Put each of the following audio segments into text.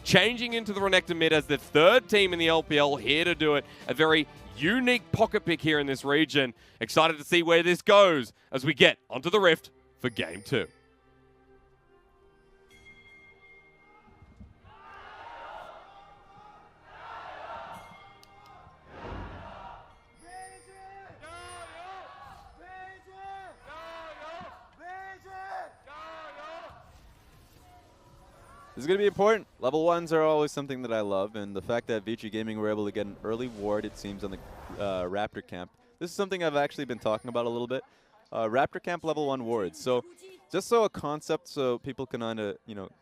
changing into the Renekton mid as the third team in the LPL here to do it. A very unique pocket pick here in this region. Excited to see where this goes as we get onto the Rift for Game 2. This is going to be important. Level 1s are always something that I love, and the fact that Vici Gaming were able to get an early ward, it seems, on the Raptor camp. This is something I've actually been talking about a little bit. Raptor camp level 1 wards. So just so a concept so people can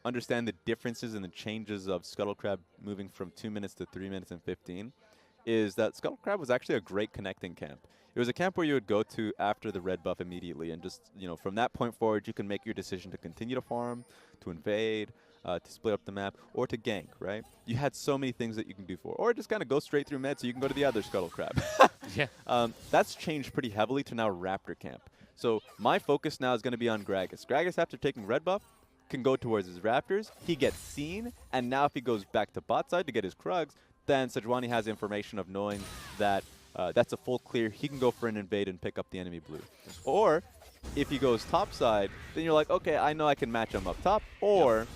understand the differences and the changes of Scuttlecrab moving from 2 minutes to 3 minutes and 15, is that Scuttlecrab was actually a great connecting camp. It was a camp where you would go to after the red buff immediately, and just, from that point forward, you can make your decision to continue to farm, to invade, to split up the map, or to gank, right? You had so many things that you can do for, or just kind of go straight through med so you can go to the other Scuttlecrab. Yeah. That's changed pretty heavily to now Raptor camp. So my focus now is going to be on Gragas. Gragas, after taking red buff, can go towards his Raptors. He gets seen, and now if he goes back to bot side to get his Krugs, then Sejuani has information of knowing that that's a full clear. He can go for an invade and pick up the enemy blue. Or if he goes top side, then you're like, okay, I know I can match him up top, or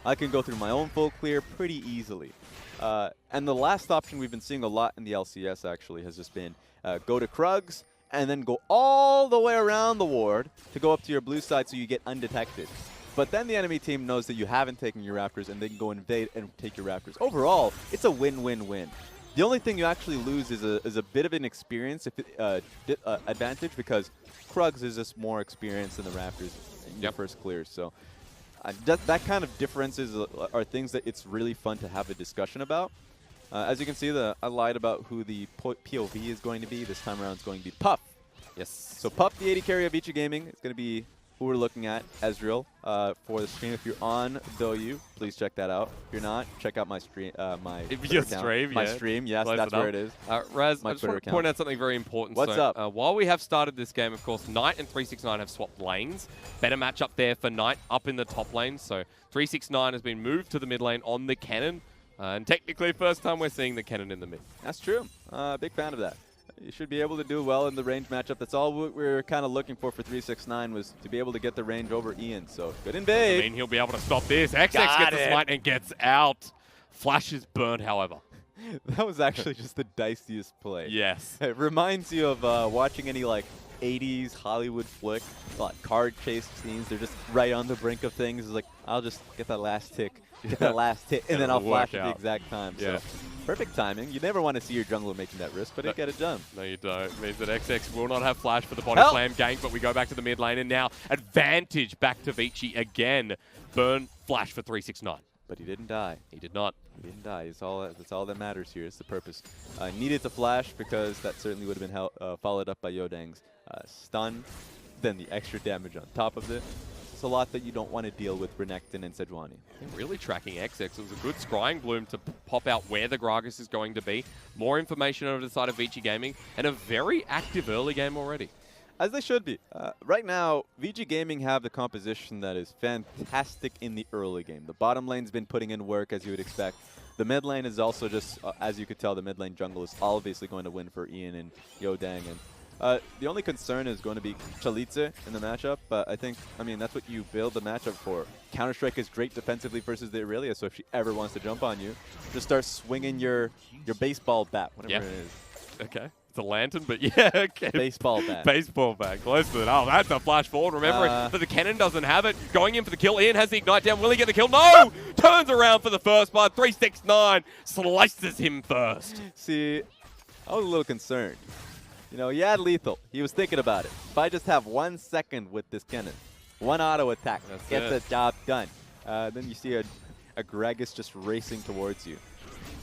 I can go through my own full clear pretty easily. And the last option we've been seeing a lot in the LCS actually has just been go to Krugs and then go all the way around the ward to go up to your blue side so you get undetected. But then the enemy team knows that you haven't taken your Raptors and they can go invade and take your Raptors. Overall, it's a win-win-win. The only thing you actually lose is a bit of an experience advantage, because Krugs is just more experienced than the Raptors in your first clear. So that kind of differences are things that it's really fun to have a discussion about. As you can see, I lied about who the POV is going to be. This time around it's going to be Pup. Yes. So Pup, the AD carry of Vici Gaming, is going to be who we're looking at, Ezreal, for the stream. If you're on DouYu, please check that out. If you're not, check out my stream. My stream, yes, that's where it is. Raz, I just want to point out something very important. What's up? While we have started this game, of course, Knight and 369 have swapped lanes. Better matchup there for Knight up in the top lane. So 369 has been moved to the mid lane on the Kennen. And technically, first time we're seeing the Kennen in the mid. That's true. Big fan of that. You should be able to do well in the range matchup. That's all we were kind of looking for 369, was to be able to get the range over Ian. So good invade. I mean, he'll be able to stop this. XX gets the smite and gets out. Flash is burned, however. That was actually just the diciest play. Yes. It reminds you of watching any like 80s Hollywood flick, like card chase scenes. They're just right on the brink of things. It's like, I'll just get that last tick. Get that last hit, and then I'll flash at the exact time. Yeah. So perfect timing. You never want to see your jungler making that risk, but it get it done. No, you don't. It means that XX will not have flash for the body slam gank, but we go back to the mid lane, and now advantage back to Vici again. Burn flash for 369. But he didn't die. He did not. He didn't die. That's all that matters here. It's the purpose. Needed to flash because that certainly would have been followed up by Youdang's stun, then the extra damage on top of it. It's a lot that you don't want to deal with Renekton and Sejuani. They're really tracking XX. It was a good scrying bloom to pop out where the Gragas is going to be. More information over the side of Vici Gaming, and a very active early game already. As they should be. Right now, Vici Gaming have the composition that is fantastic in the early game. The bottom lane's been putting in work, as you would expect. The mid lane is also just, as you could tell, the mid lane jungle is obviously going to win for Ian and Youdang. And the only concern is going to be Chelizi in the matchup, but I mean, that's what you build the matchup for. Counter-Strike is great defensively versus the Irelia, so if she ever wants to jump on you, just start swinging your baseball bat, whatever it is. Okay. It's a lantern, but yeah, okay. Baseball bat. Baseball bat. Close to it. Oh, that's a flash forward. Remember, but the Kennen doesn't have it. Going in for the kill. Ian has the ignite down. Will he get the kill? No! Turns around for the first blood. 369 slices him first. See, I was a little concerned. He had lethal. He was thinking about it. If I just have 1 second with this Kennen, one auto attack, gets the job done. Then you see a Gragas just racing towards you.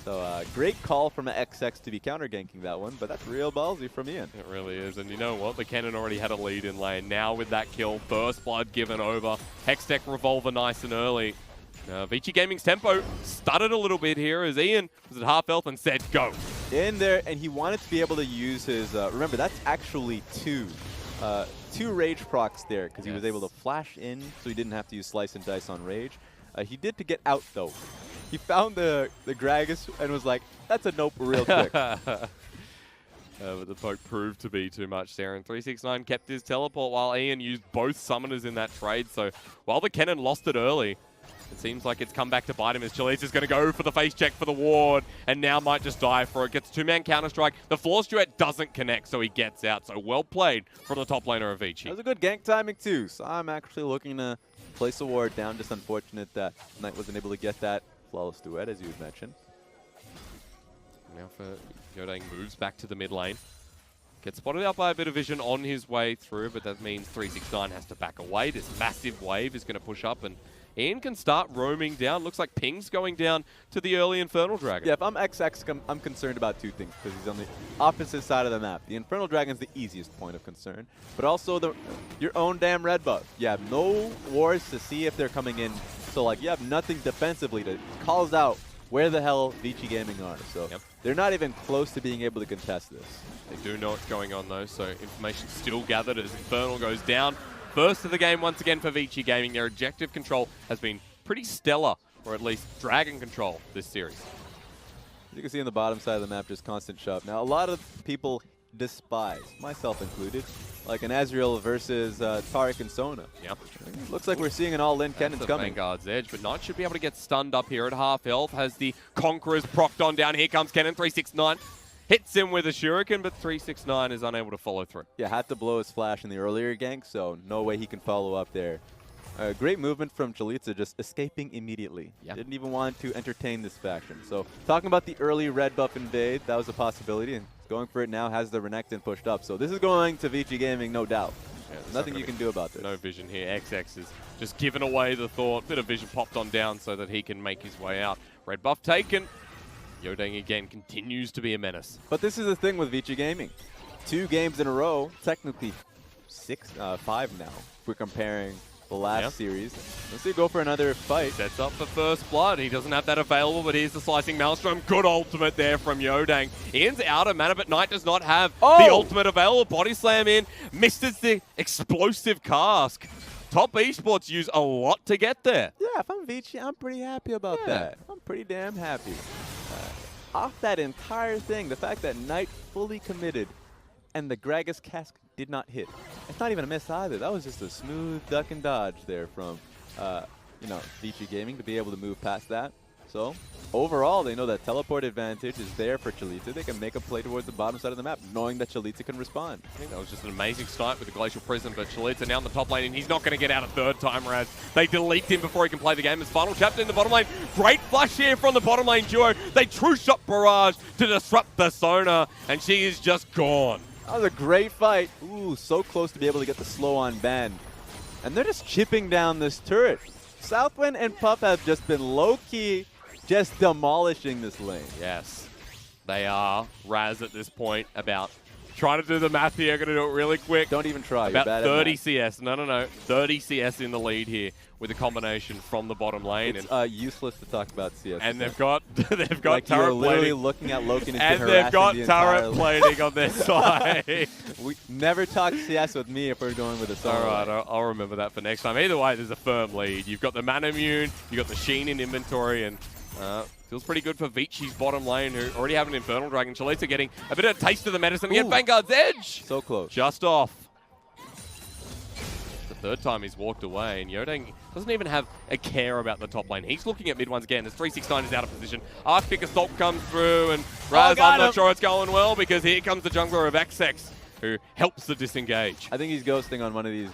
So great call from an XX to be counter-ganking that one, but that's real ballsy from Ian. It really is. And you know what? The Kennen already had a lead in lane. Now with that kill, first blood given over. Hextech Revolver nice and early. Vici Gaming's tempo stuttered a little bit here as Ian was at half health and said go. In there, and he wanted to be able to use his, remember that's actually two rage procs there, because he was able to flash in, so he didn't have to use slice and dice on rage. He did to get out though. He found the Gragas and was like, that's a nope real quick. But the poke proved to be too much there, and 369 kept his teleport while Ian used both summoners in that trade. So while the Kennen lost it early, it seems like it's come back to bite him as Chelizi is going to go for the face check for the ward and now might just die for it. Gets a two-man counter-strike. The Force Duet doesn't connect, so he gets out. So well played from the top laner of Vici. That was a good gank timing too. So I'm actually looking to place a ward down. Just unfortunate that Knight wasn't able to get that flawless duet, as you had mentioned. Now for Youdang moves back to the mid lane. Gets spotted out by a bit of vision on his way through, but that means 369 has to back away. This massive wave is going to push up, and Ian can start roaming down. Looks like ping's going down to the early Infernal Dragon. Yeah, if I'm XX, I'm concerned about two things, because he's on the opposite side of the map. The Infernal Dragon's the easiest point of concern, but also your own damn red buff. You have no wards to see if they're coming in, so like you have nothing defensively that calls out where the hell Vici Gaming are. So they're not even close to being able to contest this. They do know what's going on though, so information still gathered as Infernal goes down. First of the game once again for Vici Gaming. Their objective control has been pretty stellar, or at least dragon control this series. As you can see on the bottom side of the map, just constant shove. Now, a lot of people despise, myself included, like an Ezreal versus Taric and Sona. Yep. Looks like we're seeing an all-in Kennen's coming. Vanguard's edge, but Knight should be able to get stunned up here at half health. Has the Conquerors procced on down. Here comes Kennen, 369. Hits him with a shuriken, but 369 is unable to follow through. Yeah, had to blow his flash in the earlier gank, so no way he can follow up there. Great movement from Chelizi, just escaping immediately. Yep. Didn't even want to entertain this faction. So talking about the early red buff invade, that was a possibility, and going for it now has the Renekton pushed up. So this is going to Vici Gaming, no doubt. Yeah, nothing you can do about this. No vision here. XX is just giving away the thought. Bit of vision popped on down so that he can make his way out. Red buff taken. Youdang again continues to be a menace. But this is the thing with Vici Gaming. 2 games in a row, technically 5 now, if we're comparing the last series. Let's see, go for another fight. Sets up for first blood. He doesn't have that available, but here's the slicing Maelstrom. Good ultimate there from Youdang. Ian's out of mana, but Knight does not have the ultimate available. Body slam in. Misses the explosive cask. Top Esports use a lot to get there. Yeah, if I'm Vici, I'm pretty happy about that. I'm pretty damn happy. Off that entire thing, the fact that Knight fully committed and the Gragas cask did not hit. It's not even a miss either. That was just a smooth duck and dodge there from, Vici Gaming to be able to move past that. So overall, they know that teleport advantage is there for Chelizi. They can make a play towards the bottom side of the map, knowing that Chelizi can respond. I think that was just an amazing snipe with the Glacial Prison, but Chelizi now in the top lane, and he's not going to get out a third time, Raz. They delete him before he can play the game. His final chapter in the bottom lane. Great flush here from the bottom lane duo. They true shot Barrage to disrupt the Sona, and she is just gone. That was a great fight. Ooh, so close to be able to get the slow on band. And they're just chipping down this turret. Southwind and Puff have just been low-key just demolishing this lane. Yes, they are. Raz at this point about trying to do the math here. Going to do it really quick. Don't even try. About You're bad 30 at CS. No. 30 CS in the lead here with a combination from the bottom lane. It's useless to talk about CS. And they've got like turret you're literally plating. looking at LokeN and they've got turret plating on their side. We never talk CS with me if we're going with a solo. All right, I'll remember that for next time. Either way, there's a firm lead. You've got the mana immune, you've got the Sheen in inventory, and feels pretty good for Vici's bottom lane, who already have an Infernal Dragon. Chelizi getting a bit of a taste of the medicine. Again, Vanguard's edge. So close. Just off. The third time he's walked away, and Youdang doesn't even have a care about the top lane. He's looking at mid once again as 369 is out of position. Arctic Assault comes through, and Raz, I'm not sure it's going well, because here comes the jungler of XX, who helps the disengage. I think he's ghosting on one of these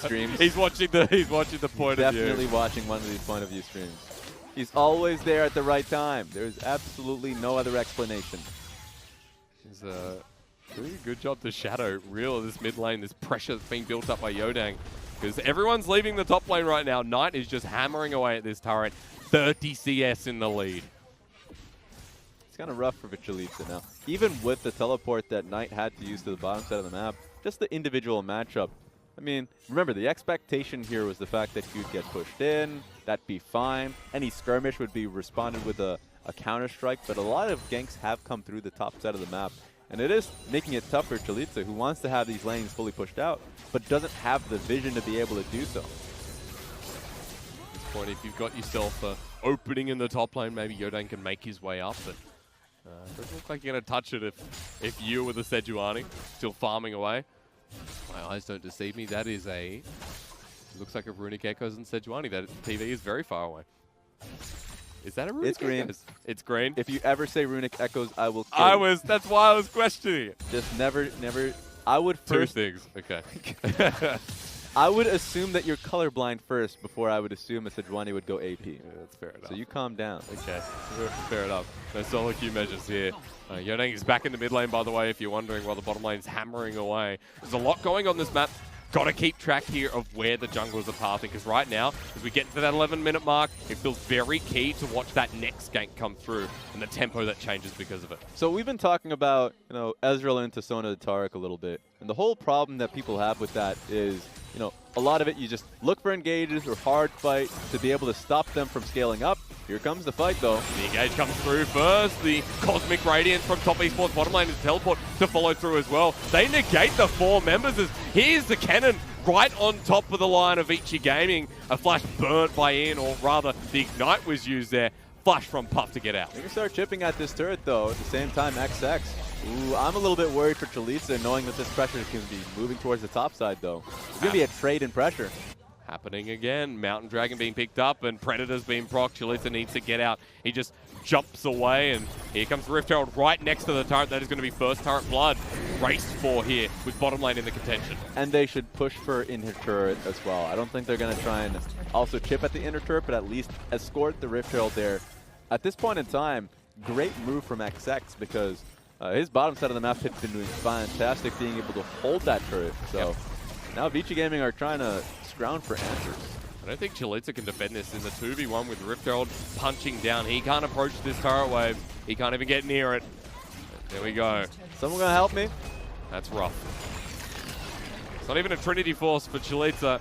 streams. He's watching the point of view. Definitely watching one of these point of view streams. He's always there at the right time. There's absolutely no other explanation. He's doing a good job to shadow real this mid lane, this pressure that's being built up by Youdang. Because everyone's leaving the top lane right now. Knight is just hammering away at this turret. 30 CS in the lead. It's kind of rough for Chelizi now. Even with the teleport that Knight had to use to the bottom side of the map, just the individual matchup. I mean, remember, the expectation here was the fact that you'd get pushed in, that'd be fine. Any skirmish would be responded with a counter-strike, but a lot of ganks have come through the top side of the map. And it is making it tough for Chelizi, who wants to have these lanes fully pushed out, but doesn't have the vision to be able to do so. At this point, if you've got yourself opening in the top lane. Maybe Youdang can make his way up, but doesn't look like you're going to touch it if you were the Sejuani still farming away. My eyes don't deceive me. That is looks like a Runic Echoes and Sejuani. That TV is very far away. Is that a Runic It's green. Echoes? It's green. If you ever say Runic Echoes, I will kill you. That's why I was questioning it. Just never. I would first. Two things. Okay. I would assume that you're colorblind first before I would assume a Sejuani would go AP. Yeah, that's fair enough. So you calm down. Okay, fair enough. No solo queue measures here. Youdang is back in the mid lane, by the way, if you're wondering, while the bottom lane's hammering away. There's a lot going on this map. Got to keep track here of where the junglers are pathing, because right now, as we get to that 11-minute mark, it feels very key to watch that next gank come through and the tempo that changes because of it. So we've been talking about, Ezreal into Sona to Taric a little bit, and the whole problem that people have with that is, a lot of it, you just look for engages or hard fight to be able to stop them from scaling up. Here comes the fight, though. The engage comes through first. The Cosmic Radiance from top esports bottom lane is teleport to follow through as well. They negate the 4 members as here's the Kennen right on top of the line of Vici Gaming. A flash burnt by Ian, or rather the Ignite was used there. Flash from Puff to get out. They can start chipping at this turret, though. At the same time, XX. Ooh, I'm a little bit worried for Chelizi, knowing that this pressure is going to be moving towards the top side, though. It's going to be a trade in pressure. Happening again. Mountain Dragon being picked up and Predator's being procced. Chelizi needs to get out. He just jumps away, and here comes Rift Herald right next to the turret. That is going to be first turret blood. Raced for here with bottom lane in the contention. And they should push for inner turret as well. I don't think they're going to try and also chip at the inner turret, but at least escort the Rift Herald there. At this point in time, great move from XX, because his bottom side of the map has been doing fantastic being able to hold that turret. So now Vici Gaming are trying to scrounge for answers. I don't think Chelizi can defend this in the 2v1 with Rift Herald punching down. He can't approach this turret wave. He can't even get near it. There we go. Someone gonna help me? That's rough. It's not even a Trinity Force for Chelizi.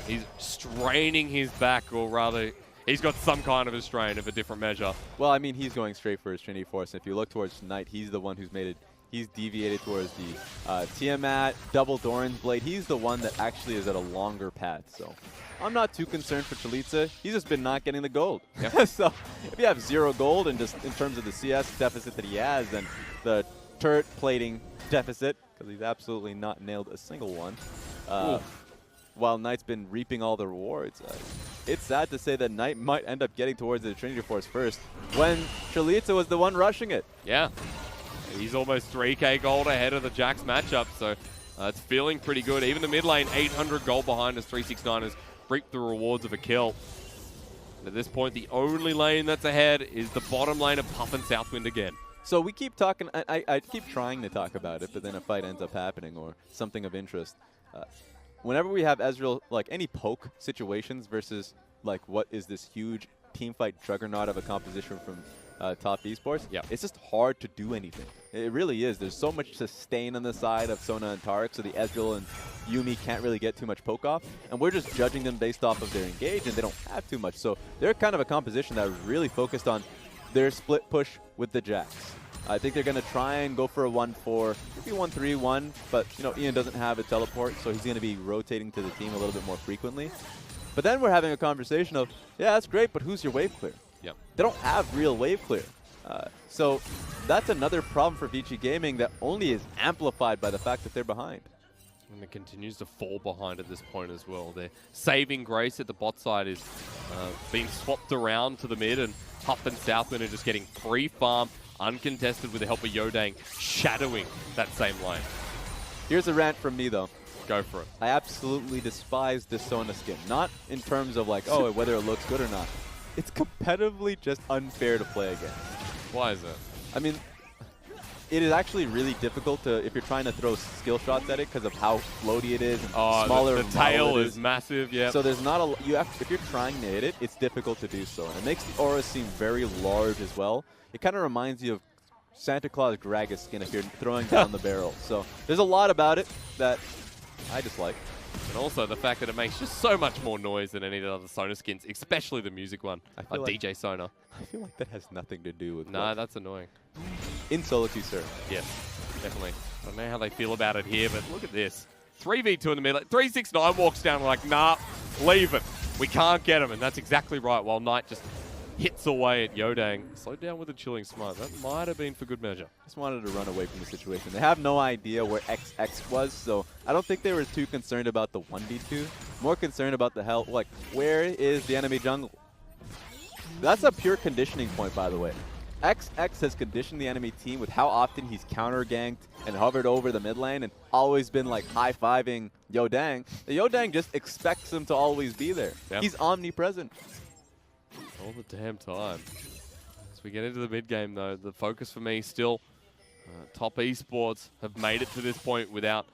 He's straining his back, or rather, he's got some kind of a strain of a different measure. Well, I mean, he's going straight for his Trinity Force. If you look towards Knight, he's the one who's made it. He's deviated towards the Tiamat, double Doran's Blade. He's the one that actually is at a longer path. So I'm not too concerned for Chelizi. He's just been not getting the gold. Yep. So if you have 0 gold, and just in terms of the CS deficit that he has, and the turret plating deficit, because he's absolutely not nailed a single one, while Knight's been reaping all the rewards, it's sad to say that Knight might end up getting towards the Trinity Force first, when Chelizi was the one rushing it. Yeah. He's almost 3k gold ahead of the Jax matchup, so it's feeling pretty good. Even the mid lane, 800 gold behind us, 369ers reap the rewards of a kill. And at this point, the only lane that's ahead is the bottom lane of Puff and Southwind again. So we keep talking, I keep trying to talk about it, but then a fight ends up happening, or something of interest. Whenever we have Ezreal, like any poke situations versus like what is this huge team fight juggernaut of a composition from top esports, it's just hard to do anything. It really is. There's so much sustain on the side of Sona and Taric, so the Ezreal and Yuumi can't really get too much poke off, and we're just judging them based off of their engage, and they don't have too much. So they're kind of a composition that really focused on their split push with the Jax. I think they're going to try and go for a 1-4, maybe 1-3-1, but Ian doesn't have a teleport, so he's going to be rotating to the team a little bit more frequently. But then we're having a conversation of, yeah, that's great, but who's your wave clear? Yep. They don't have real wave clear. So that's another problem for Vici Gaming that only is amplified by the fact that they're behind. And it continues to fall behind at this point as well. Their saving grace at the bot side is being swapped around to the mid, and Puff and Southwind are just getting free farm, uncontested with the help of Youdang, shadowing that same lane. Here's a rant from me, though. Go for it. I absolutely despise this Sona skin. Not in terms of like, oh, whether it looks good or not. It's competitively just unfair to play against. Why is that? I mean, it is actually really difficult to, if you're trying to throw skill shots at it, because of how floaty it is. And smaller. The tail is massive, yeah. So there's not a, if you're trying to hit it, it's difficult to do so. And it makes the aura seem very large as well. It kind of reminds you of Santa Claus Gragas skin if you're throwing down the barrel. So there's a lot about it that I dislike. And also the fact that it makes just so much more noise than any of the other Sona skins, especially the music one, like DJ Sona. I feel like that has nothing to do with No, that's annoying. In solo queue, sir. Yes, definitely. I don't know how they feel about it here, but look at this. 3v2 in the middle. 369 walks down like, nah, leave it. We can't get him, and that's exactly right, while Knight just hits away at Youdang. Slowed down with a chilling smite. That might have been for good measure. Just wanted to run away from the situation. They have no idea where XX was, so I don't think they were too concerned about the 1v2. More concerned about the hell, like, where is the enemy jungle? That's a pure conditioning point, by the way. XX has conditioned the enemy team with how often he's counter-ganked and hovered over the mid lane and always been like high-fiving Youdang. The Youdang just expects him to always be there. Yep. He's omnipresent. All the damn time. As we get into the mid game though, the focus for me still, top esports have made it to this point without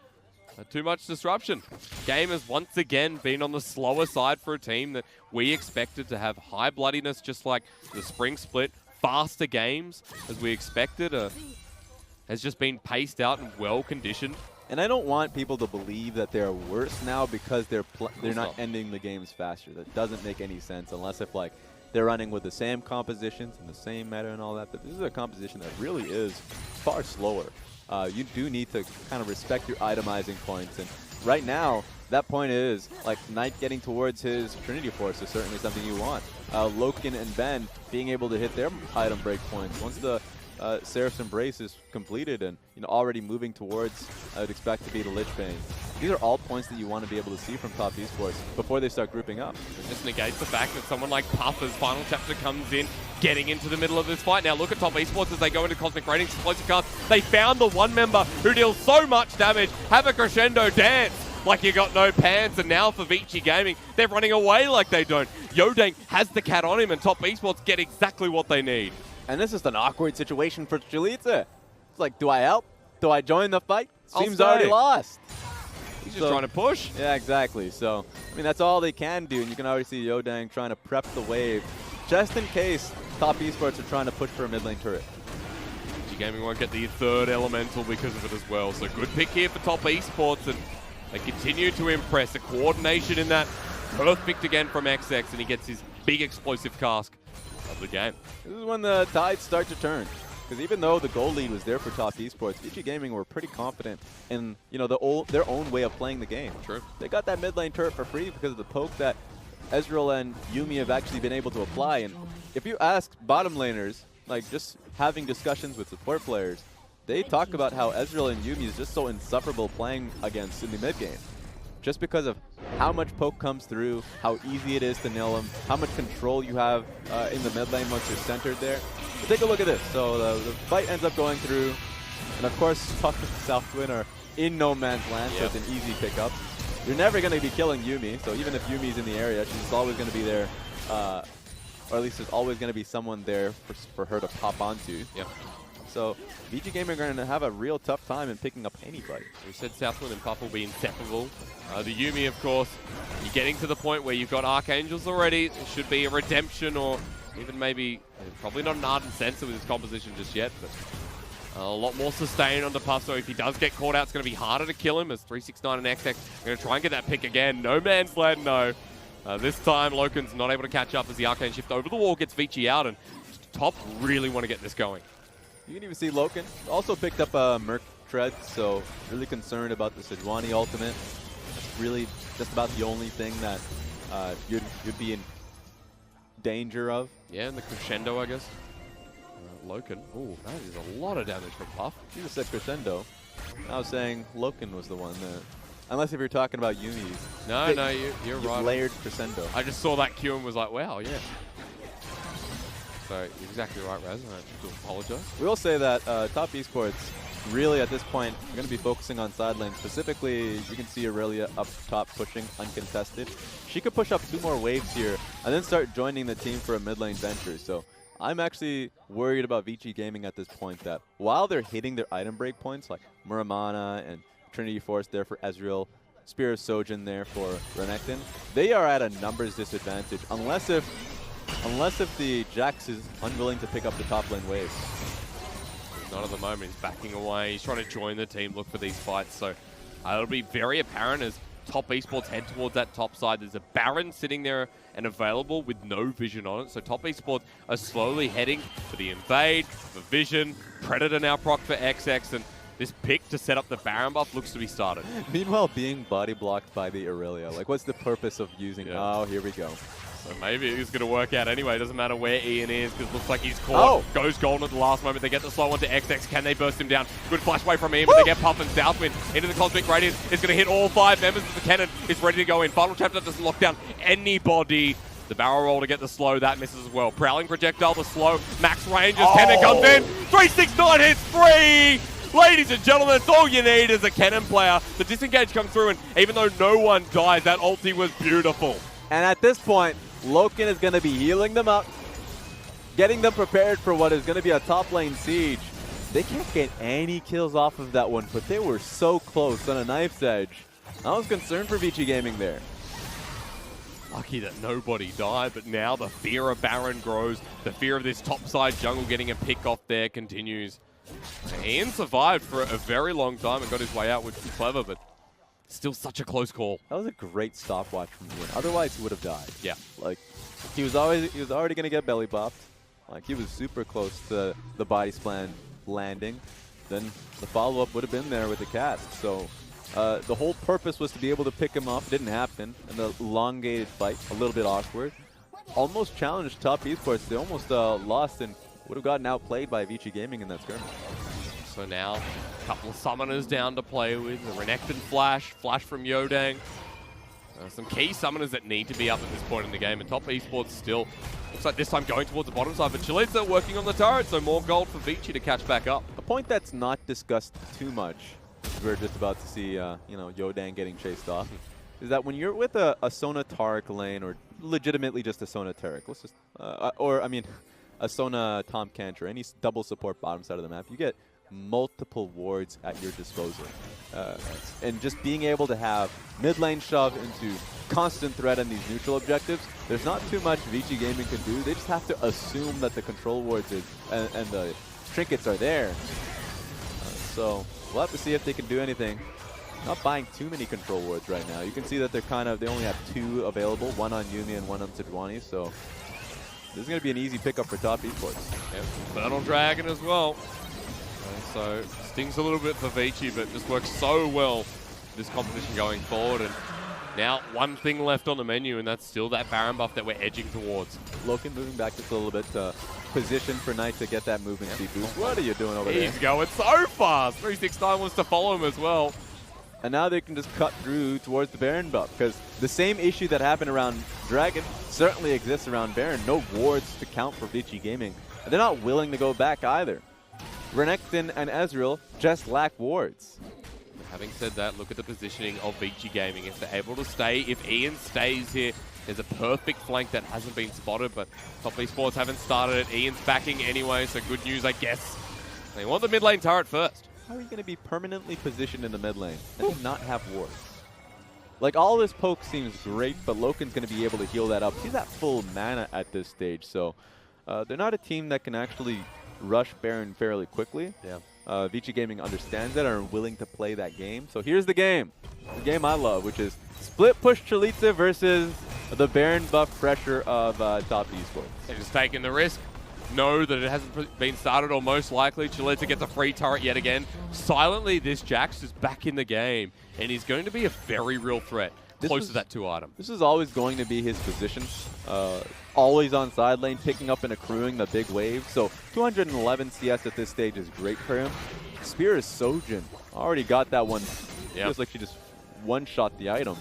too much disruption. Game has once again been on the slower side for a team that we expected to have high bloodiness, just like the spring split. Faster games, as we expected, has just been paced out and well conditioned. And I don't want people to believe that they're worse now because they're not ending the games faster. That doesn't make any sense unless if like they're running with the same compositions and the same meta and all that. But this is a composition that really is far slower. You do need to kind of respect your itemizing points. And right now, that point is, like, Knight getting towards his Trinity Force is certainly something you want. LokeN and Ben being able to hit their item break points. Once the Seraph's Embrace is completed and already moving towards, I would expect to be the Lich Bane. These are all points that you want to be able to see from top esports before they start grouping up. It just negates the fact that someone like Puffer's final chapter comes in, getting into the middle of this fight. Now look at top esports as they go into Cosmic Ratings, explosive cast. They found the one member who deals so much damage. Have a crescendo dance like you got no pants, and now for Vici Gaming, they're running away like they don't. Youdang has the cat on him, and top esports get exactly what they need. And this is an awkward situation for Chelizi. It's like, do I help? Do I join the fight? Seems already lost. He's just trying to push. Yeah, exactly. So, I mean, that's all they can do, and you can already see Youdang trying to prep the wave, just in case top esports are trying to push for a mid lane turret. Vici Gaming won't get the third elemental because of it as well. So good pick here for top esports, and they continue to impress. The coordination in that, perfect again from XX, and he gets his big explosive cask of the game. This is when the tides start to turn. Because even though the goal lead was there for top esports, Vici Gaming were pretty confident in their own way of playing the game. True. They got that mid lane turret for free because of the poke that Ezreal and Yuumi have actually been able to apply. And if you ask bottom laners, like just having discussions with support players, they talk about how Ezreal and Yuumi is just so insufferable playing against in the mid game. Just because of how much poke comes through, how easy it is to nail them, how much control you have in the mid lane once you're centered there. But take a look at this. So the fight ends up going through, and of course, Puck and Southwind are in no man's land, so it's an easy pickup. You're never going to be killing Yuumi, so even if Yuumi's in the area, she's always going to be there, or at least there's always going to be someone there for her to pop onto. Yep. So Vici Gaming are going to have a real tough time in picking up anybody. We said Southwind and Puff will be inseparable. The Yuumi, of course, you're getting to the point where you've got Archangels already. It should be a redemption, or even maybe, probably not an Ardent Sensor with his composition just yet, but a lot more sustain on the Puff. So if he does get caught out, it's going to be harder to kill him, as 369 and XX are going to try and get that pick again. No man's land, no. This time, LokeN's not able to catch up as the Arcane Shift over the wall gets Vici out, and top really want to get this going. You can even see LokeN also picked up a Merc Tread, so really concerned about the Sejuani ultimate. That's really just about the only thing that you'd be in danger of. Yeah, and the crescendo, I guess. LokeN. Ooh, that is a lot of damage from Puff. You just said crescendo. I was saying LokeN was the one that, unless if you're talking about Yuumi's. No, you're right. Layered crescendo. I just saw that Q and was like, wow, yeah. So, you're exactly right, Raz. I have to apologize. We will say that top esports really at this point are going to be focusing on side lane. Specifically, you can see Irelia up top pushing uncontested. She could push up 2 more waves here and then start joining the team for a mid lane venture. So I'm actually worried about Vici Gaming at this point that while they're hitting their item break points like Muramana and Trinity Force there for Ezreal, Spear of Sojourn there for Renekton, they are at a numbers disadvantage unless if the Jax is unwilling to pick up the top lane wave. Not at the moment. He's backing away. He's trying to join the team, look for these fights. So it'll be very apparent as top esports head towards that top side. There's a Baron sitting there and available with no vision on it. So top esports are slowly heading for the invade, for vision. Predator now proc for XX, and this pick to set up the Baron buff looks to be started. Meanwhile, being body blocked by the Irelia. Like, what's the purpose of using... Yeah. Oh, here we go. So maybe it's going to work out anyway. Doesn't matter where Ian is, because it looks like he's caught. Goes golden at the last moment. They get the slow onto XX. Can they burst him down? Good flash away from Ian, but they get Puff and Southwind into the Cosmic Radiant. It's going to hit all 5 members of the Kennen. It's ready to go in. Final chapter doesn't lock down anybody. The barrel roll to get the slow. That misses as well. Prowling projectile, the slow. Max range as Kennen comes in. 369 hits free. Ladies and gentlemen, it's all you need as a Kennen player. The disengage comes through, and even though no one dies, that ulti was beautiful. And at this point, LokeN is going to be healing them up, getting them prepared for what is going to be a top lane siege. They can't get any kills off of that one, but they were so close on a knife's edge. I was concerned for Vici Gaming there. Lucky that nobody died, but now the fear of Baron grows. The fear of this topside jungle getting a pick off there continues. Ian survived for a very long time and got his way out, which was clever, but still such a close call. That was a great stopwatch from Ian. Otherwise, he would have died. Yeah. Like, he was already going to get belly bopped. Like, he was super close to the body slam landing. Then the follow-up would have been there with the cast. So the whole purpose was to be able to pick him off. Didn't happen. And the elongated fight, a little bit awkward. Almost challenged top esports. They almost lost and would have gotten outplayed by Vici Gaming in that skirmish. So now, a couple of summoners down to play with. The Renekton flash from Youdang. Some key summoners that need to be up at this point in the game. And top esports still, looks like this time going towards the bottom side. But Chelizi working on the turret, so more gold for Vici to catch back up. A point that's not discussed too much, we're just about to see, Youdang getting chased off, is that when you're with a Sona Taric lane, or legitimately just a Sona Taric, let's just, a Sona Tom Cantor, any double support bottom side of the map, you get multiple wards at your disposal. And just being able to have mid lane shove into constant threat on these neutral objectives, there's not too much Vici Gaming can do. They just have to assume that the control wards and the trinkets are there. So we'll have to see if they can do anything. Not buying too many control wards right now. You can see that they only have 2 available, one on Yuumi and one on Sejuani, so this is going to be an easy pickup for top esports. Yep. Battle Dragon as well. So stings a little bit for Vici, but just works so well this competition going forward. And now one thing left on the menu, and that's still that Baron buff that we're edging towards. LokeN moving back just a little bit to position for Knight to get that movement speed boost. What are you doing over there? He's going so fast. 369 wants to follow him as well. And now they can just cut through towards the Baron buff, because the same issue that happened around Dragon certainly exists around Baron. No wards to count for Vici Gaming. And they're not willing to go back either. Renekton and Ezreal just lack wards. Having said that, look at the positioning of Vici Gaming. If they're able to stay, if Ian stays here, there's a perfect flank that hasn't been spotted, but top esports haven't started it. Ian's backing anyway, so good news, I guess. They want the mid lane turret first. How are you going to be permanently positioned in the mid lane and not have wards? Like, all this poke seems great, but LokeN's going to be able to heal that up. He's at full mana at this stage, so they're not a team that can actually rush Baron fairly quickly. Yeah. Vici Gaming understands that and are willing to play that game. So here's the game I love, which is split push Chelizi versus the Baron buff pressure of top esports. They're just taking the risk. Know that it hasn't been started, or most likely Chelizi gets a free turret yet again. Silently, this Jax is back in the game, and he's going to be a very real threat. Close to that 2 item. This is always going to be his position. Always on side lane, picking up and accruing the big wave. So 211 CS at this stage is great for him. Spear is Sojin. Already got that one. Yep. Feels like she just one-shot the item.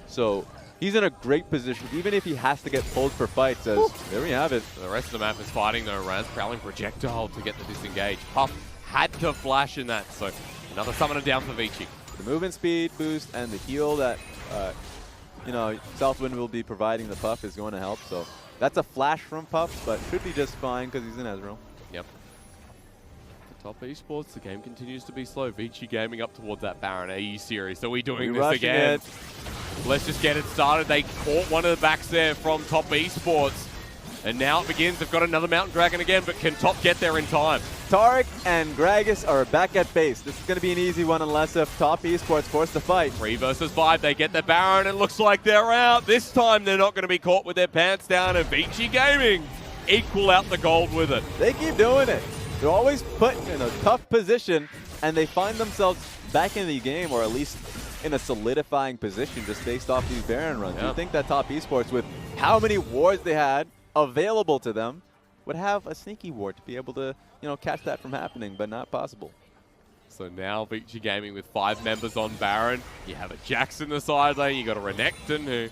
So he's in a great position, even if he has to get pulled for fights, as there we have it. The rest of the map is fighting though. Raz prowling projectile to get the disengage. Puff had to flash in that, so another summoner down for Vici. The movement speed boost and the heal that Southwind will be providing the Puff is going to help. So that's a flash from Puff, but should be just fine because he's in Ezreal. Yep. Top esports, the game continues to be slow. Vici Gaming up towards that Baron AE series. So we're doing this again. Let's just get it started. They caught one of the backs there from top esports. And now it begins. They've got another Mountain Dragon again, but can top get there in time? Taric and Gragas are back at base. This is going to be an easy one unless if top esports force the fight. 3 versus 5. They get the Baron, and looks like they're out. This time they're not going to be caught with their pants down, and Vici Gaming equal out the gold with it. They keep doing it. They're always put in a tough position, and they find themselves back in the game, or at least in a solidifying position just based off these Baron runs. Yeah. You think that top esports, with how many wards they had available to them, would have a sneaky ward to be able to, you know, catch that from happening, but not possible. So now Vici Gaming with 5 members on Baron. You have a Jax in the side lane. You got a Renekton who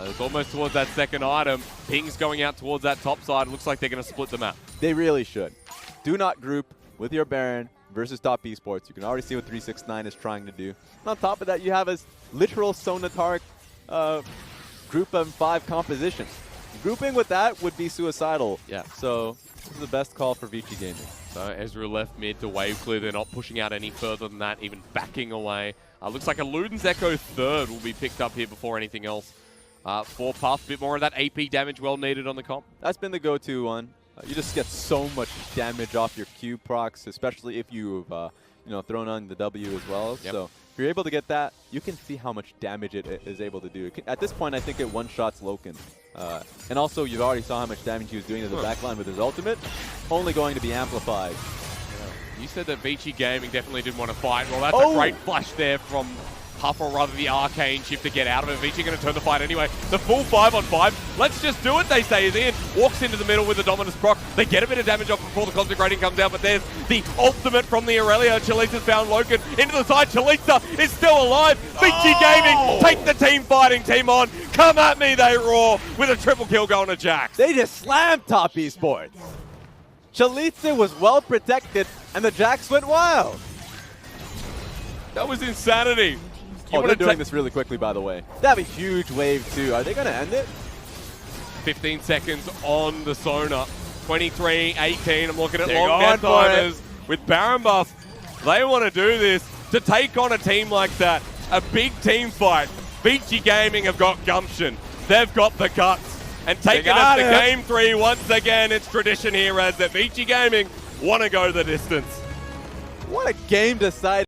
is almost towards that second item. Ping's going out towards that top side. It looks like they're going to split the map. They really should. Do not group with your Baron versus top esports. You can already see what 369 is trying to do. And on top of that, you have a literal Sona Taric group of 5 composition. Grouping with that would be suicidal. Yeah. So this is the best call for Vici Gaming. So Ezreal left mid to wave clear. They're not pushing out any further than that, even backing away. Looks like a Luden's Echo third will be picked up here before anything else. For Puff, a bit more of that AP damage well needed on the comp. That's been the go-to one. You just get so much damage off your Q procs, especially if you've you know, thrown on the W as well. Yep. So if you're able to get that, you can see how much damage it is able to do. At this point, I think it one-shots LokeN. And also, you've already saw how much damage he was doing to the backline with his ultimate, only going to be amplified. You said that Vici Gaming definitely didn't want to fight. Well, that's a great flash there from Puff, or rather the arcane shift to get out of it. Vici going to turn the fight anyway. The full 5-on-5. Let's just do it, they say. As Ian walks into the middle with the Dominus proc. They get a bit of damage off before the Consecrating comes out, but there's the ultimate from the Irelia. Chelizi's found LokeN into the side. Chelizi is still alive. Vici Gaming take the team fighting team on. Come at me, they roar, with a triple kill going to Jax. They just slammed top esports. Chelizi was well protected, and the Jax went wild. That was insanity. They're doing this really quickly, by the way. They have a huge wave, too. Are they going to end it? 15 seconds on the Sona. 23-18. I'm looking at They're long going net for it. timers with Baron buff. They want to do this to take on a team like that. A big team fight. Vici Gaming have got gumption. They've got the guts. And taking us to Game 3 once again. It's tradition here as that Vici Gaming want to go the distance. What a game decided.